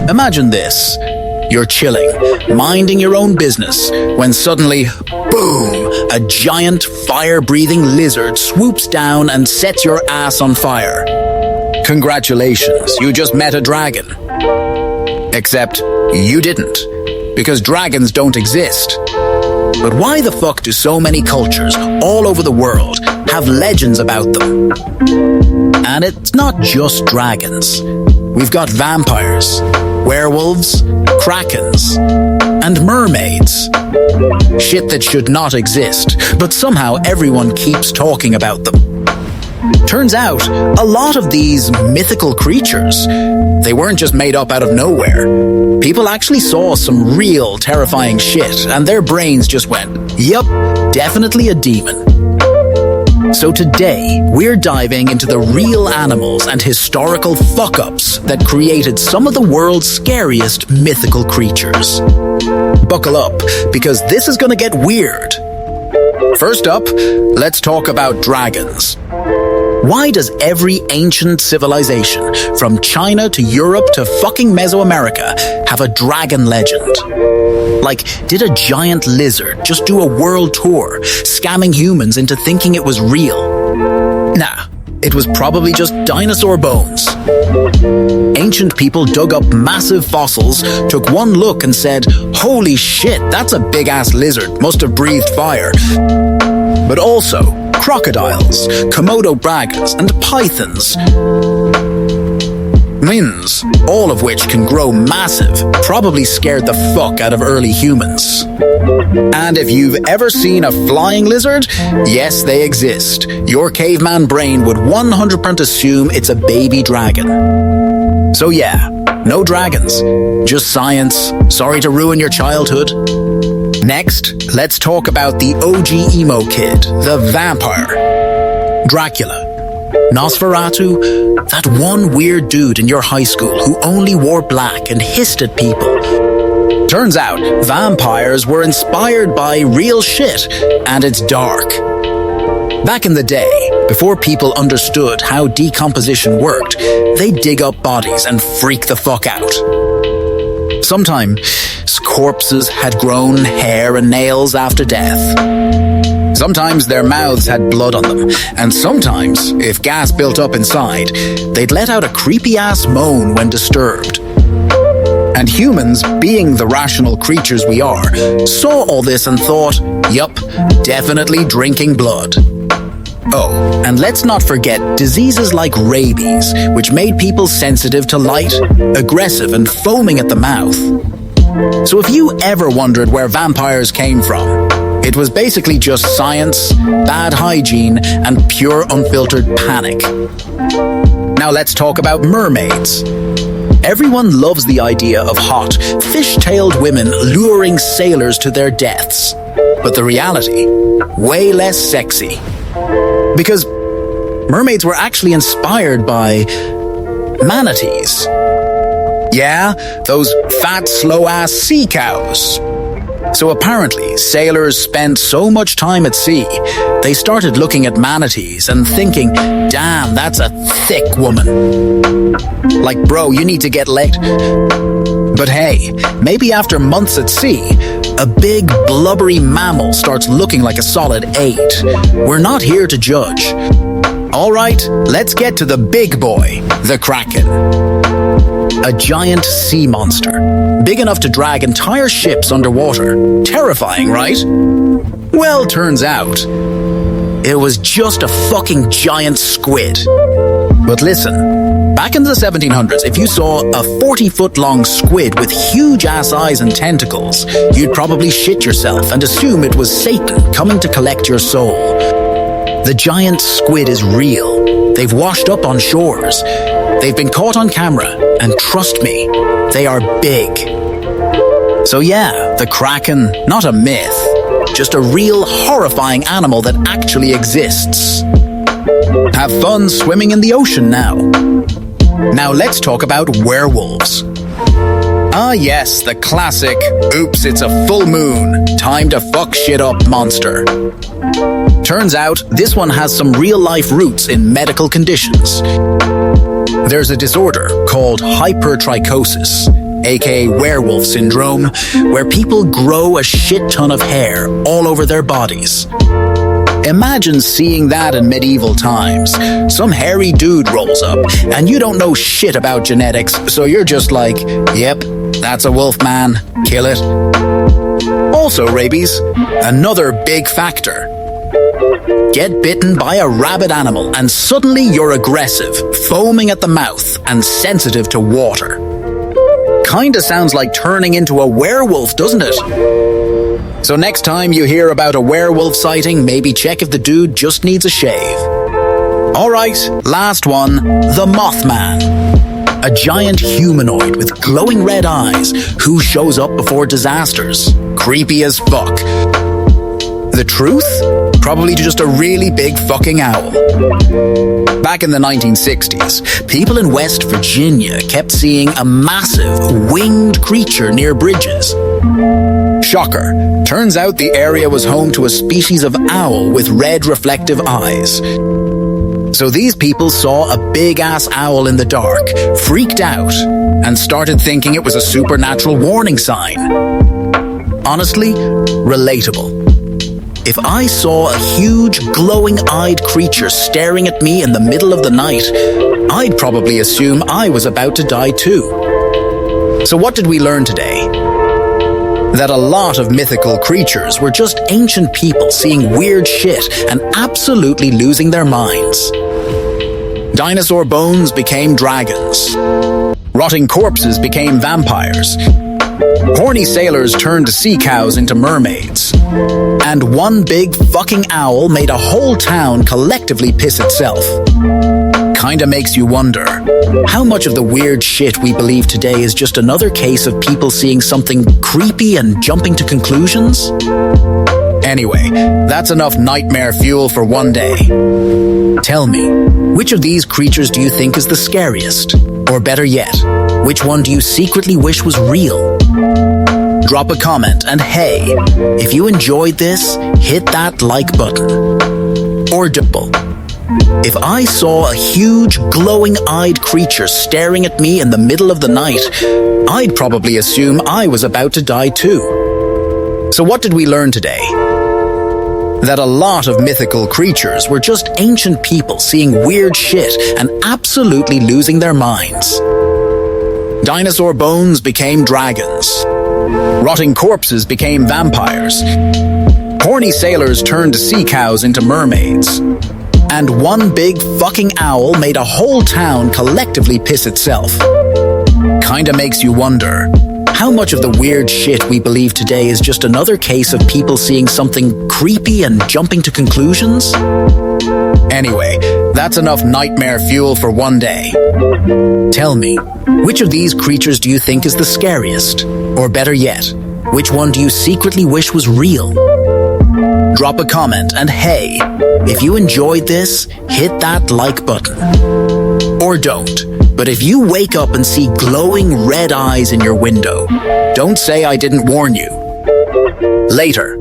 Imagine this. You're chilling, minding your own business, when suddenly, boom, a giant fire-breathing lizard swoops down and sets your ass on fire. Congratulations, you just met a dragon. Except you didn't, because dragons don't exist. But why the fuck do so many cultures all over the world have legends about them? And it's not just dragons. We've got vampires, werewolves, krakens, and mermaids. Shit that should not exist, but somehow everyone keeps talking about them. Turns out, a lot of these mythical creatures, they weren't just made up out of nowhere. People actually saw some real terrifying shit, and their brains just went, yup, definitely a demon. So today, we're diving into the real animals and historical fuck-ups that created some of the world's scariest mythical creatures. Buckle up, because this is gonna get weird. First up, let's talk about dragons. Why does every ancient civilization, from China to Europe to fucking Mesoamerica, have a dragon legend? Like, did a giant lizard just do a world tour, scamming humans into thinking it was real? Nah, it was probably just dinosaur bones. Ancient people dug up massive fossils, took one look and said, holy shit, that's a big-ass lizard, must have breathed fire. But also, crocodiles, Komodo dragons, and pythons. Twins, all of which can grow massive, probably scared the fuck out of early humans. And if you've ever seen a flying lizard, yes, they exist. Your caveman brain would 100% assume it's a baby dragon. So yeah, no dragons, just science. Sorry to ruin your childhood. Next, let's talk about the OG emo kid, the vampire. Dracula. Nosferatu, that one weird dude in your high school who only wore black and hissed at people. Turns out, vampires were inspired by real shit, and it's dark. Back in the day, before people understood how decomposition worked, they'd dig up bodies and freak the fuck out. Sometimes, corpses had grown hair and nails after death. Sometimes their mouths had blood on them, and sometimes, if gas built up inside, they'd let out a creepy-ass moan when disturbed. And humans, being the rational creatures we are, saw all this and thought, yup, definitely drinking blood. Oh, and let's not forget diseases like rabies, which made people sensitive to light, aggressive, and foaming at the mouth. So if you ever wondered where vampires came from, it was basically just science, bad hygiene, and pure unfiltered panic. Now let's talk about mermaids. Everyone loves the idea of hot, fish-tailed women luring sailors to their deaths. But the reality, way less sexy. Because mermaids were actually inspired by manatees. Yeah, those fat, slow-ass sea cows. So apparently, sailors spent so much time at sea, they started looking at manatees and thinking, damn, that's a thick woman. Like, bro, you need to get laid. But hey, maybe after months at sea, a big, blubbery mammal starts looking like a solid 8. We're not here to judge. All right, let's get to the big boy, the kraken. A giant sea monster, big enough to drag entire ships underwater. Terrifying, right? Well, turns out, it was just a fucking giant squid. But listen, back in the 1700s, if you saw a 40-foot-long squid with huge-ass eyes and tentacles, you'd probably shit yourself and assume it was Satan coming to collect your soul. The giant squid is real. They've washed up on shores. They've been caught on camera, and trust me, they are big. So yeah, the kraken, not a myth, just a real horrifying animal that actually exists. Have fun swimming in the ocean now. Now let's talk about werewolves. Ah yes, the classic, oops, it's a full moon, time to fuck shit up monster. Turns out, this one has some real-life roots in medical conditions. There's a disorder called hypertrichosis, aka werewolf syndrome, where people grow a shit ton of hair all over their bodies. Imagine seeing that in medieval times. Some hairy dude rolls up, and you don't know shit about genetics, so you're just like, yep, that's a wolf man, kill it. Also, rabies, another big factor. Get bitten by a rabid animal, and suddenly you're aggressive, foaming at the mouth, and sensitive to water. Kinda sounds like turning into a werewolf, doesn't it? So next time you hear about a werewolf sighting, maybe check if the dude just needs a shave. Alright, last one, the Mothman. A giant humanoid with glowing red eyes who shows up before disasters. Creepy as fuck. The truth? Probably just a really big fucking owl. Back in the 1960s, people in West Virginia kept seeing a massive winged creature near bridges. Shocker. Turns out the area was home to a species of owl with red reflective eyes. So these people saw a big-ass owl in the dark, freaked out, and started thinking it was a supernatural warning sign. Honestly, relatable. If I saw a huge, glowing-eyed creature staring at me in the middle of the night, I'd probably assume I was about to die too. So what did we learn today? That a lot of mythical creatures were just ancient people seeing weird shit and absolutely losing their minds. Dinosaur bones became dragons. Rotting corpses became vampires. Horny sailors turned sea cows into mermaids. And one big fucking owl made a whole town collectively piss itself. Kinda makes you wonder, how much of the weird shit we believe today is just another case of people seeing something creepy and jumping to conclusions? Anyway, that's enough nightmare fuel for one day. Tell me, which of these creatures do you think is the scariest? Or better yet, which one do you secretly wish was real? Drop a comment, and hey, if you enjoyed this, hit that like button. Or double. If I saw a huge, glowing-eyed creature staring at me in the middle of the night, I'd probably assume I was about to die too. So what did we learn today? That a lot of mythical creatures were just ancient people seeing weird shit and absolutely losing their minds. Dinosaur bones became dragons. Rotting corpses became vampires. Horny sailors turned sea cows into mermaids. And one big fucking owl made a whole town collectively piss itself. Kinda makes you wonder, how much of the weird shit we believe today is just another case of people seeing something creepy and jumping to conclusions? Anyway, that's enough nightmare fuel for one day. Tell me, which of these creatures do you think is the scariest? Or better yet, which one do you secretly wish was real? Drop a comment, and hey, if you enjoyed this, hit that like button. Or don't. But if you wake up and see glowing red eyes in your window, don't say I didn't warn you. Later.